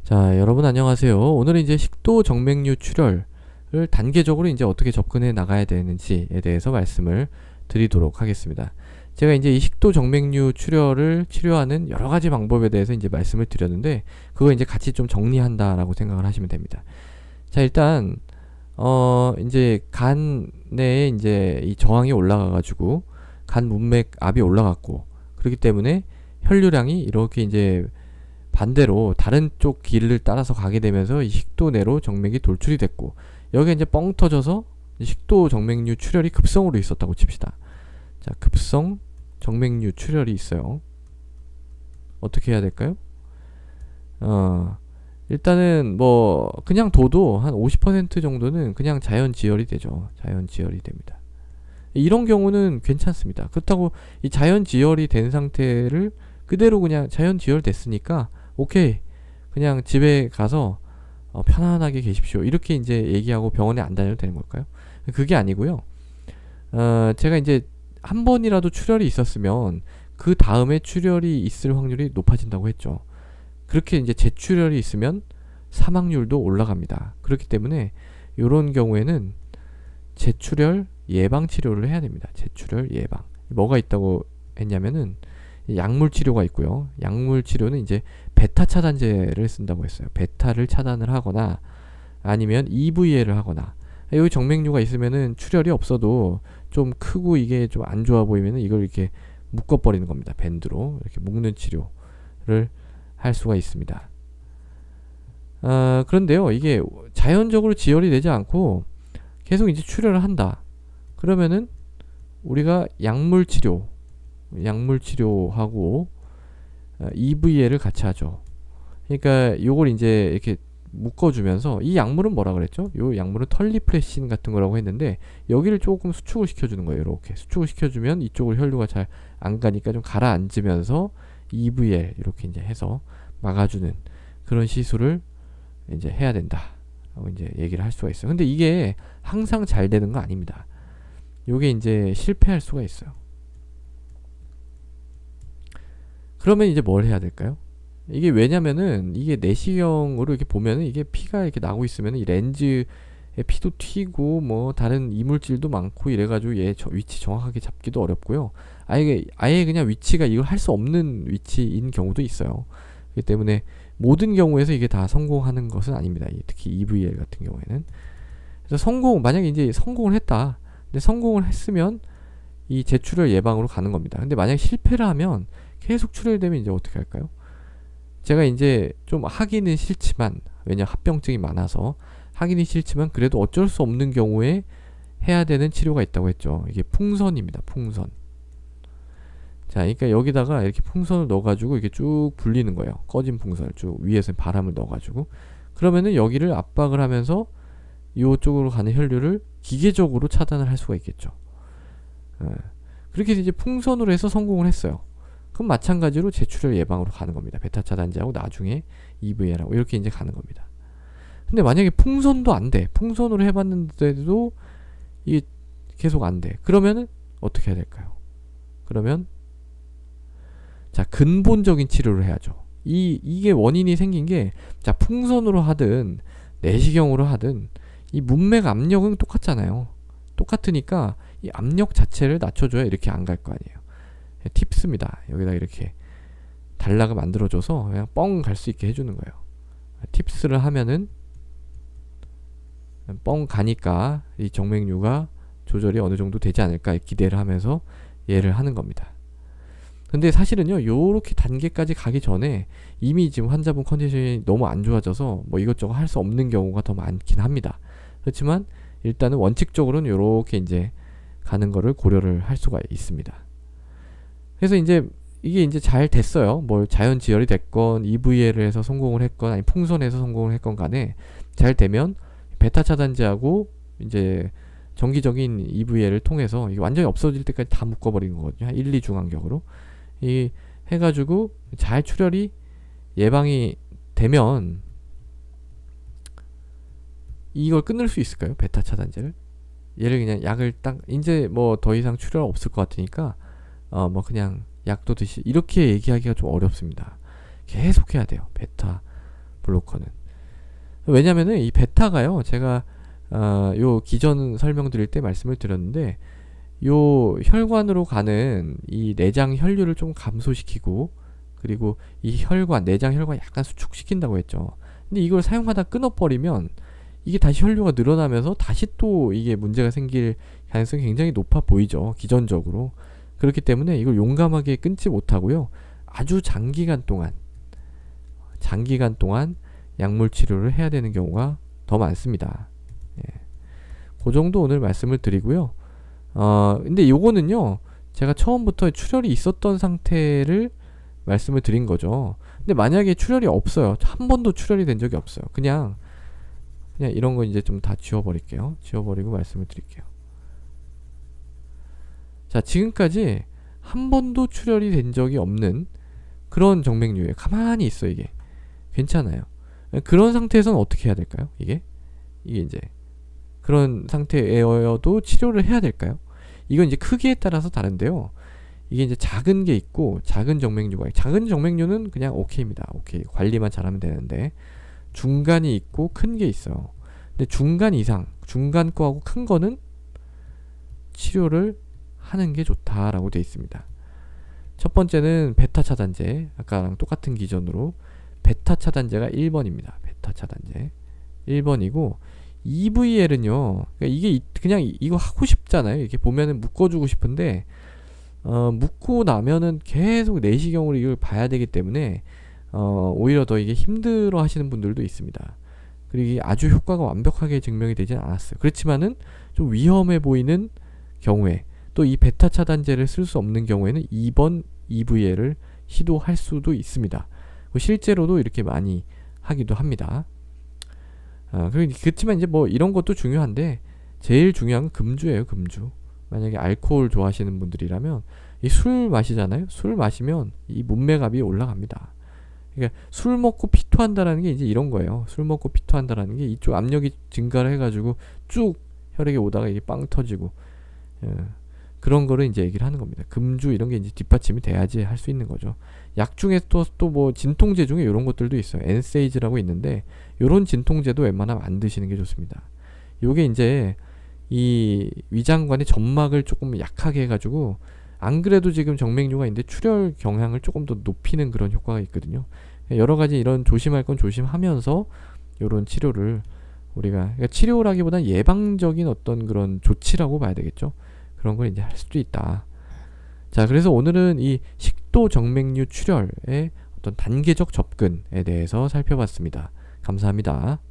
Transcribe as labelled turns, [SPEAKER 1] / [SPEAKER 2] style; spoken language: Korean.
[SPEAKER 1] 자, 여러분 안녕하세요. 오늘은 이제 식도 정맥류 출혈을 단계적으로 이제 어떻게 접근해 나가야 되는지에 대해서 말씀을 드리도록 하겠습니다. 제가 이제 이 식도 정맥류 출혈을 치료하는 여러 가지 방법에 대해서 이제 말씀을 드렸는데, 그거 이제 같이 좀 정리한다라고 생각을 하시면 됩니다. 자, 일단 이제 간에 이제 이 저항이 올라가가지고 간 문맥 압이 올라갔고, 그렇기 때문에 혈류량이 이렇게 이제 반대로 다른 쪽 길을 따라서 가게 되면서 이 식도 내로 정맥이 돌출이 됐고, 여기에 이제 뻥 터져서 식도 정맥류 출혈이 급성으로 있었다고 칩시다. 자, 급성 정맥류 출혈이 있어요. 어떻게 해야 될까요? 일단은 뭐 그냥 둬도 한 50% 정도는 그냥 자연 지혈이 되죠. 자연 지혈이 됩니다. 이런 경우는 괜찮습니다. 그렇다고 이 자연 지혈이 된 상태를 그대로 그냥 자연 지혈 됐으니까 오케이, 그냥 집에 가서 편안하게 계십시오, 이렇게 이제 얘기하고 병원에 안 다녀도 되는 걸까요? 그게 아니고요. 제가 이제 한 번이라도 출혈이 있었으면 그 다음에 출혈이 있을 확률이 높아진다고 했죠. 그렇게 이제 재출혈이 있으면 사망률도 올라갑니다. 그렇기 때문에 이런 경우에는 재출혈 예방 치료를 해야 됩니다. 재출혈 예방. 뭐가 있다고 했냐면은 약물 치료가 있고요. 약물 치료는 이제 베타 차단제를 쓴다고 했어요. 베타를 차단을 하거나 아니면 EVL을 하거나, 여기 정맥류가 있으면은 출혈이 없어도 좀 크고 이게 좀 안 좋아 보이면은 이걸 이렇게 묶어버리는 겁니다. 밴드로 이렇게 묶는 치료를 할 수가 있습니다. 그런데요, 이게 자연적으로 지혈이 되지 않고 계속 이제 출혈을 한다. 그러면은 우리가 약물 치료하고 EVL을 같이 하죠. 그러니까 요걸 이제 이렇게 묶어주면서, 이 약물은 뭐라 그랬죠? 요 약물은 털리프레신 같은 거라고 했는데, 여기를 조금 수축을 시켜주는 거예요. 이렇게 수축을 시켜주면 이쪽으로 혈류가 잘 안 가니까 좀 가라앉으면서 EVL 이렇게 이제 해서 막아주는 그런 시술을 이제 해야 된다 라고 이제 얘기를 할 수가 있어요. 근데 이게 항상 잘 되는 거 아닙니다. 요게 이제 실패할 수가 있어요. 그러면 이제 뭘 해야 될까요? 이게 왜냐면은 이게 내시경으로 이렇게 보면은 이게 피가 이렇게 나고 있으면은 이 렌즈에 피도 튀고 뭐 다른 이물질도 많고 이래가지고 얘 위치 정확하게 잡기도 어렵고요. 아예 그냥 위치가 이걸 할 수 없는 위치인 경우도 있어요. 그렇기 때문에 모든 경우에서 이게 다 성공하는 것은 아닙니다. 특히 EVL 같은 경우에는. 그래서 만약에 이제 성공을 했다. 근데 성공을 했으면 이 재출혈 예방으로 가는 겁니다. 근데 만약에 실패를 하면 계속 출혈되면 이제 어떻게 할까요? 제가 이제 좀 하기는 싫지만, 왜냐 합병증이 많아서 하기는 싫지만 그래도 어쩔 수 없는 경우에 해야 되는 치료가 있다고 했죠. 이게 풍선입니다. 풍선. 자, 그러니까 여기다가 이렇게 풍선을 넣어가지고 이렇게 쭉 불리는 거예요. 꺼진 풍선을 쭉 위에서 바람을 넣어가지고, 그러면은 여기를 압박을 하면서 이쪽으로 가는 혈류를 기계적으로 차단을 할 수가 있겠죠. 그렇게 이제 풍선으로 해서 성공을 했어요. 그럼 마찬가지로 재출혈 예방으로 가는 겁니다. 베타 차단제하고 나중에 EVL하고 이렇게 이제 가는 겁니다. 근데 만약에 풍선도 안 돼. 풍선으로 해봤는데도 이게 계속 안 돼. 그러면은 어떻게 해야 될까요? 그러면 자, 근본적인 치료를 해야죠. 이게 원인이 생긴 게, 자, 풍선으로 하든 내시경으로 하든 이 문맥 압력은 똑같잖아요. 똑같으니까 이 압력 자체를 낮춰줘야 이렇게 안 갈 거 아니에요. 팁스입니다. 여기다 이렇게 단락을 만들어줘서 그냥 뻥 갈 수 있게 해주는 거예요. 팁스를 하면은 뻥 가니까 이 정맥류가 조절이 어느 정도 되지 않을까 기대를 하면서 얘를 하는 겁니다. 근데 사실은요, 요렇게 단계까지 가기 전에 이미 지금 환자분 컨디션이 너무 안 좋아져서 뭐 이것저것 할 수 없는 경우가 더 많긴 합니다. 그렇지만 일단은 원칙적으로는 요렇게 이제 가는 거를 고려를 할 수가 있습니다. 그래서 이제 이게 이제 잘 됐어요. 뭘 자연 지혈이 됐건 EVL을 해서 성공을 했건 아니 풍선에서 성공을 했건 간에 잘 되면 베타 차단제하고 이제 정기적인 EVL을 통해서 이게 완전히 없어질 때까지 다 묶어버리는 거거든요. 1, 2주 간격으로. 이 해가지고 잘 출혈이 예방이 되면 이걸 끊을 수 있을까요? 베타 차단제를? 얘를 그냥 약을 딱 이제 뭐 더 이상 출혈 없을 것 같으니까 뭐 그냥 약도 드시, 이렇게 얘기하기가 좀 어렵습니다. 계속 해야 돼요. 베타 블로커는. 왜냐면은 이 베타가요, 제가 요 기존 설명드릴 때 말씀을 드렸는데, 요 혈관으로 가는 이 내장 혈류를 좀 감소시키고, 그리고 이 혈관, 내장 혈관 약간 수축시킨다고 했죠. 근데 이걸 사용하다 끊어버리면 이게 다시 혈류가 늘어나면서 다시 또 이게 문제가 생길 가능성이 굉장히 높아 보이죠, 기전적으로. 그렇기 때문에 이걸 용감하게 끊지 못하고요, 아주 장기간 동안 약물 치료를 해야 되는 경우가 더 많습니다. 예. 그 정도 오늘 말씀을 드리고요. 근데 요거는요, 제가 처음부터 출혈이 있었던 상태를 말씀을 드린 거죠. 근데 만약에 출혈이 없어요. 한 번도 출혈이 된 적이 없어요. 그냥 이런 거 이제 좀 다 지워버릴게요. 지워버리고 말씀을 드릴게요. 자, 지금까지 한 번도 출혈이 된 적이 없는 그런 정맥류에 가만히 있어, 이게. 괜찮아요. 그런 상태에서는 어떻게 해야 될까요? 이게 이제 그런 상태여도 치료를 해야 될까요? 이건 이제 크기에 따라서 다른데요. 이게 이제 작은 게 있고, 작은 정맥류는 그냥 오케이입니다. 오케이. 관리만 잘하면 되는데, 중간이 있고 큰 게 있어요. 근데 중간 이상, 중간 거하고 큰 거는 치료를 하는 게 좋다라고 되어 있습니다. 첫 번째는 베타 차단제, 아까랑 똑같은 기전으로 베타 차단제가 1번입니다. 베타 차단제 1번이고, EVL은요, 이게 그냥 이거 하고 싶잖아요. 이렇게 보면은 묶어주고 싶은데, 묶고 나면은 계속 내시경으로 이걸 봐야 되기 때문에 오히려 더 이게 힘들어 하시는 분들도 있습니다. 그리고 이게 아주 효과가 완벽하게 증명이 되진 않았어요. 그렇지만은 좀 위험해 보이는 경우에, 또 이 베타 차단제를 쓸 수 없는 경우에는 2번 EVL을 시도할 수도 있습니다. 실제로도 이렇게 많이 하기도 합니다. 그렇지만 이제 뭐 이런 것도 중요한데, 제일 중요한 건 금주예요, 금주. 만약에 알코올 좋아하시는 분들이라면, 이 술 마시잖아요. 술 마시면 이 문매갑이 올라갑니다. 그러니까 술 먹고 피토한다라는 게 이제 이런 거예요. 술 먹고 피토한다라는 게 이쪽 압력이 증가를 해가지고 쭉 혈액에 오다가 이게 빵 터지고, 그런 거를 이제 얘기를 하는 겁니다. 금주 이런 게 이제 뒷받침이 돼야지 할 수 있는 거죠. 약 중에 또 뭐 진통제 중에 이런 것들도 있어요. 엔세이즈라고 있는데, 요런 진통제도 웬만하면 안 드시는 게 좋습니다. 요게 이제 이 위장관의 점막을 조금 약하게 해가지고, 안 그래도 지금 정맥류가 있는데 출혈 경향을 조금 더 높이는 그런 효과가 있거든요. 여러 가지 이런 조심할 건 조심하면서 요런 치료를 우리가, 그러니까 치료라기보다는 예방적인 어떤 그런 조치라고 봐야 되겠죠. 그런 걸 이제 할 수도 있다. 자, 그래서 오늘은 이 식도 정맥류 출혈의 어떤 단계적 접근에 대해서 살펴봤습니다. 감사합니다.